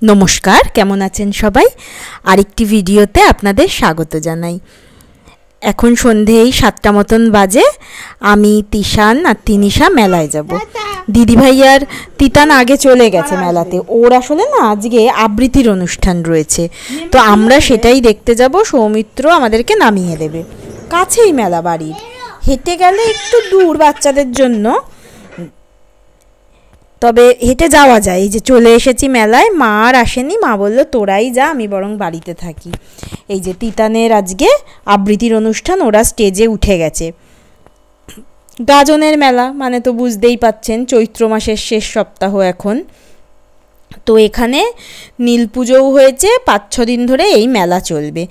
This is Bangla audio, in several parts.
নমস্কার, কেমন আছেন সবাই? আরেকটি ভিডিওতে আপনাদের স্বাগত জানাই। এখন সন্ধে 7টা মতন বাজে। আমি তিশান আর তিনিশা মেলায় যাব। দিদিভাই আর তিতান আগে চলে গেছে মেলাতে। ওর আসলে না আজকে আবৃত্তির অনুষ্ঠান রয়েছে, তো আমরা সেটাই দেখতে যাব। সৌমিত্র আমাদেরকে নামিয়ে দেবে। কাছেই মেলা বাড়ির, হেঁটে গেলে একটু দূর বাচ্চাদের জন্য, তবে হেঁটে যাওয়া যায়। এই যে চলে এসেছি মেলায়। মা আর আসেনি, মা বলল তোরাই যা, আমি বরং বাড়িতে থাকি। এই যে তিতানের আজকে আবৃত্তির অনুষ্ঠান, ওরা স্টেজে উঠে গেছে। গাজনের মেলা মানে তো বুঝতেই পাচ্ছেন, চৈত্র মাসের শেষ সপ্তাহ এখন। তো এখানে নীল পুজোও হয়েছে, 5-6 দিন ধরে এই মেলা চলবে।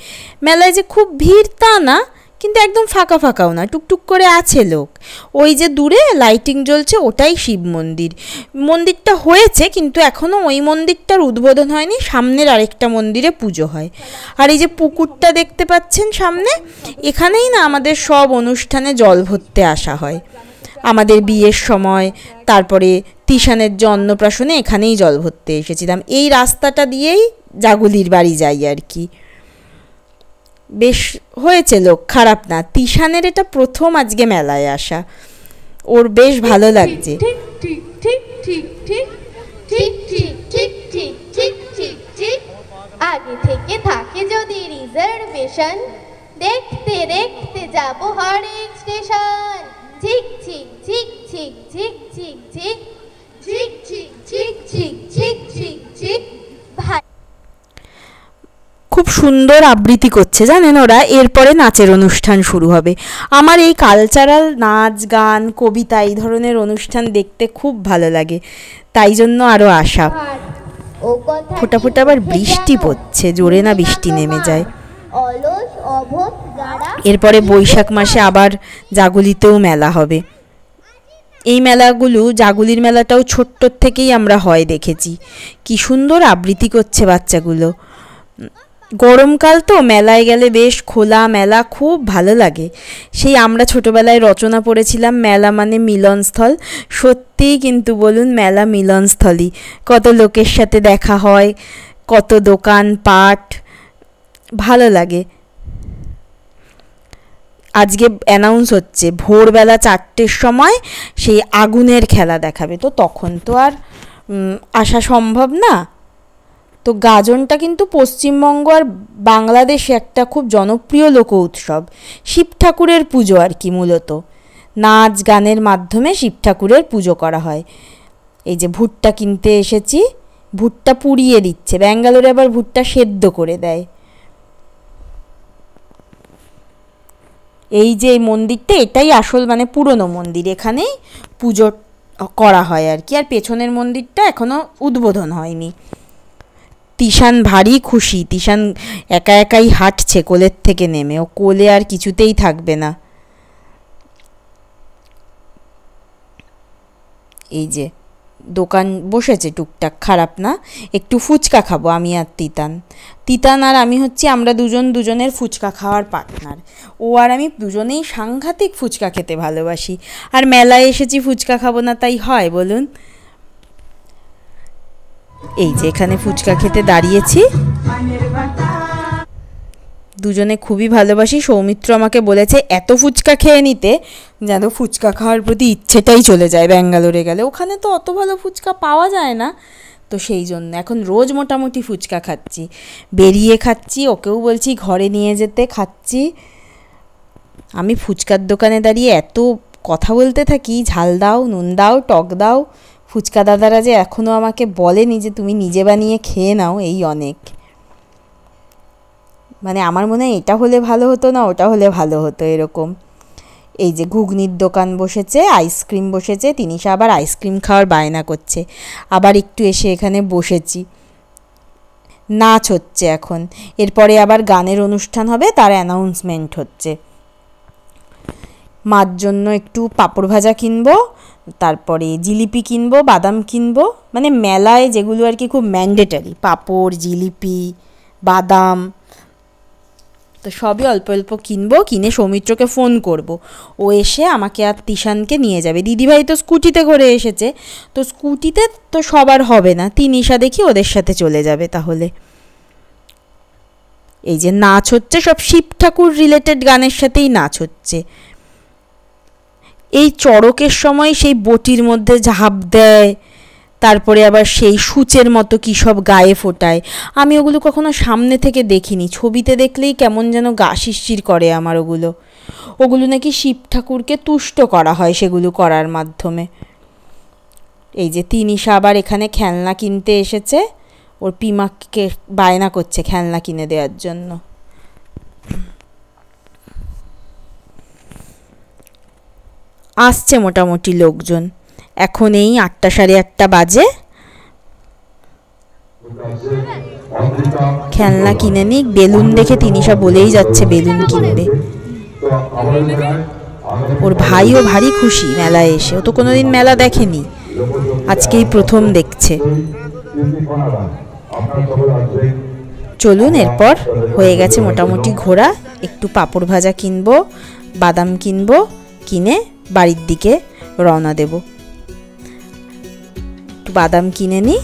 মেলায় যে খুব ভিড় তা না, কিন্তু একদম ফাঁকা ফাঁকাও না, টুকটুক করে আছে লোক। ওই যে দূরে লাইটিং জ্বলছে, ওটাই শিব মন্দির। মন্দিরটা হয়েছে কিন্তু এখনও ওই মন্দিরটার উদ্বোধন হয়নি, সামনের আরেকটা মন্দিরে পুজো হয়। আর এই যে পুকুরটা দেখতে পাচ্ছেন সামনে, এখানেই না আমাদের সব অনুষ্ঠানে জল ভরতে আসা হয়। আমাদের বিয়ের সময়, তারপরে তিশানের যে অন্নপ্রাশনে এখানেই জল ভরতে এসেছিলাম। এই রাস্তাটা দিয়েই জাগুলির বাড়ি যাই আর কি। বেশ হয়েছে লোক, খারাপ না। তিশানের এটা প্রথম আজকে মেলায় আসা, ওর বেশ ভালো লাগছে। আগে থেকে থাকে যদি রিজার্ভেশন, দেখতে দেখতে যাব হরেক স্টেশন। ঝিক ঝিক ঝিক ঝিক ঝিক ঝিক ঝিক ঝিক ঝিক ঝিক ঝিক ঝিক ঝিক ঝিক। খুব সুন্দর আবৃত্তি করছে জানেন ওরা। এরপরে নাচের অনুষ্ঠান শুরু হবে। আমার এই কালচারাল নাচ গান কবিতা এই ধরনের অনুষ্ঠান দেখতে খুব ভালো লাগে, তাই জন্য আরও আসা। ফোটা ফোটা আবার বৃষ্টি পড়ছে, জোরে না বৃষ্টি নেমে যায়। এরপরে বৈশাখ মাসে আবার জাগুলিতেও মেলা হবে। এই মেলাগুলো, জাগুলির মেলাটাও ছোট্ট থেকেই আমরা হয় দেখেছি। কি সুন্দর আবৃত্তি করছে বাচ্চাগুলো। গরমকাল তো, মেলায় গেলে বেশ খোলা মেলা, খুব ভালো লাগে। সেই আমরা ছোটবেলায় রচনা পড়েছিলাম, মেলা মানে মিলনস্থল। সত্যিই কিন্তু বলুন, মেলা মিলনস্থলই। কত লোকের সাথে দেখা হয়, কত দোকান পাট, ভালো লাগে। আজকে অ্যানাউন্স হচ্ছে ভোরবেলা 4টের সময় সেই আগুনের খেলা দেখাবে। তো তখন তো আর আসা সম্ভব না। তো গাজনটা কিন্তু পশ্চিমবঙ্গ আর বাংলাদেশে একটা খুব জনপ্রিয় লোক উৎসব, শিব ঠাকুরের পুজো আর কি। মূলত নাচ গানের মাধ্যমে শিব ঠাকুরের পুজো করা হয়। এই যে ভুট্টা কিনতে এসেছি, ভুট্টা পুড়িয়ে দিচ্ছে। ব্যাঙ্গালোরে আবার ভুট্টা সেদ্ধ করে দেয়। এই যে মন্দিরটা, এটাই আসল মানে পুরনো মন্দির, এখানেই পুজো করা হয় আর কি। আর পেছনের মন্দিরটা এখনো উদ্বোধন হয়নি। তিশান ভারী খুশি। তিশান একা একাই হাঁটছে কোলের থেকে নেমে, ও কোলে আর কিছুতেই থাকবে না। এই যে দোকান বসেছে টুকটাক, খারাপ না। একটু ফুচকা খাবো আমি আর তিতান। তিতান আর আমি হচ্ছি, আমরা দুজনের ফুচকা খাওয়ার পার্টনার। ও আর আমি দুজনেই সাংঘাতিক ফুচকা খেতে ভালোবাসি। আর মেলায় এসেছি, ফুচকা খাবো না তাই হয় বলুন? এই যে এখানে ফুচকা খেতে দাঁড়িয়েছি। দুজনে খুবই ভালোবাসি। সৌমিত্র আমাকে বলেছে এত ফুচকা খেয়ে নিতে, যেন ফুচকা খাওয়ার প্রতি ইচ্ছেটাই চলে যায় ব্যাঙ্গালোরে গেলে। ওখানে তো অত ভালো ফুচকা পাওয়া যায় না, তো সেই জন্য এখন রোজ মোটামুটি ফুচকা খাচ্ছি, বেরিয়ে খাচ্ছি। ওকেও বলছি ঘরে নিয়ে যেতে, খাচ্ছি। আমি ফুচকার দোকানে দাঁড়িয়ে এত কথা বলতে থাকি, ঝাল দাও, নুন দাও, টক দাও। ফুচকা দাদারা যে এখনও আমাকে বলেনি যে তুমি নিজে বানিয়ে খেয়ে নাও, এই অনেক। মানে আমার মনে হয় এটা হলে ভালো হতো না, ওটা হলে ভালো হতো, এরকম। এই যে ঘুগনির দোকান বসেছে, আইসক্রিম বসেছে। তিনিশা আবার আইসক্রিম খাওয়ার বায়না করছে। আবার একটু এসে এখানে বসেছি। নাচ হচ্ছে এখন, এরপরে আবার গানের অনুষ্ঠান হবে, তার অ্যানাউন্সমেন্ট হচ্ছে। মার জন্য একটু পাঁপড় ভাজা কিনবো, তারপরে জিলিপি কিনবো, বাদাম কিনবো। মানে মেলায় যেগুলো আর কি খুব ম্যান্ডেটারি, পাঁপড়, জিলিপি, বাদাম। তো সবই অল্প অল্প কিনবো, কিনে সৌমিত্রকে ফোন করব, ও এসে আমাকে আর তিশানকে নিয়ে যাবে। দিদিভাই তো স্কুটিতে করে এসেছে, তো স্কুটিতে তো সবার হবে না, তিনিশা দেখি ওদের সাথে চলে যাবে তাহলে। এই যে নাচ হচ্ছে সব শিব ঠাকুর রিলেটেড গানের সাথেই নাচ হচ্ছে। এই চড়কের সময় সেই বটির মধ্যে ঝাঁপ দেয়, তারপরে আবার সেই সূচের মতো কী সব গায়ে ফোটায়। আমি ওগুলো কখনো সামনে থেকে দেখিনি, ছবিতে দেখলেই কেমন যেন গা শিরশির করে আমার। ওগুলো নাকি শিব ঠাকুরকে তুষ্ট করা হয় সেগুলো করার মাধ্যমে। এই যে তিনিশা আবার এখানে খেলনা কিনতে এসেছে, ওর পিমাকে বায়না করছে খেলনা কিনে দেওয়ার জন্য। আসছে মোটামুটি লোকজন, এখন এই 8টা সাড়ে 8টা বাজে। খেলনা কিনে নিক, বেলুন দেখে তিনিশা বলেই যাচ্ছে বেলুন কিনবে। ওর ভাইও ভারী খুশি মেলায় এসে, ও তো কোনোদিন মেলা দেখেনি, আজকেই প্রথম দেখছে। চলুন, এরপর হয়ে গেছে মোটামুটি ঘোরা, একটু পাঁপড় ভাজা কিনবো, বাদাম কিনবো, কিনে বাড়ির দিকে রওনা দেব। একটু বাদাম কিনে নিই।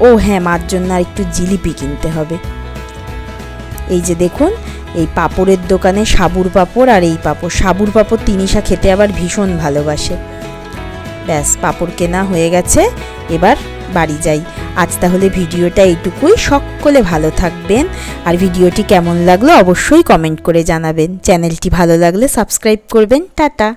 ও হ্যাঁ, মার জন্য আর একটু জিলিপি কিনতে হবে। এই যে দেখুন, এই পাঁপড়ের দোকানে সাবুর পাঁপড় আর এই পাঁপড়, সাবুর পাঁপড় তিনিশা খেতে আবার ভীষণ ভালোবাসে। ব্যাস, পাঁপড় কেনা হয়ে গেছে, এবার বাড়ি যাই। আজ তাহলে ভিডিওটা এইটুকুই। সকলে ভালো থাকবেন, আর ভিডিওটি কেমন লাগলো অবশ্যই কমেন্ট করে জানাবেন। চ্যানেলটি ভালো লাগলে সাবস্ক্রাইব করবেন। টাটা।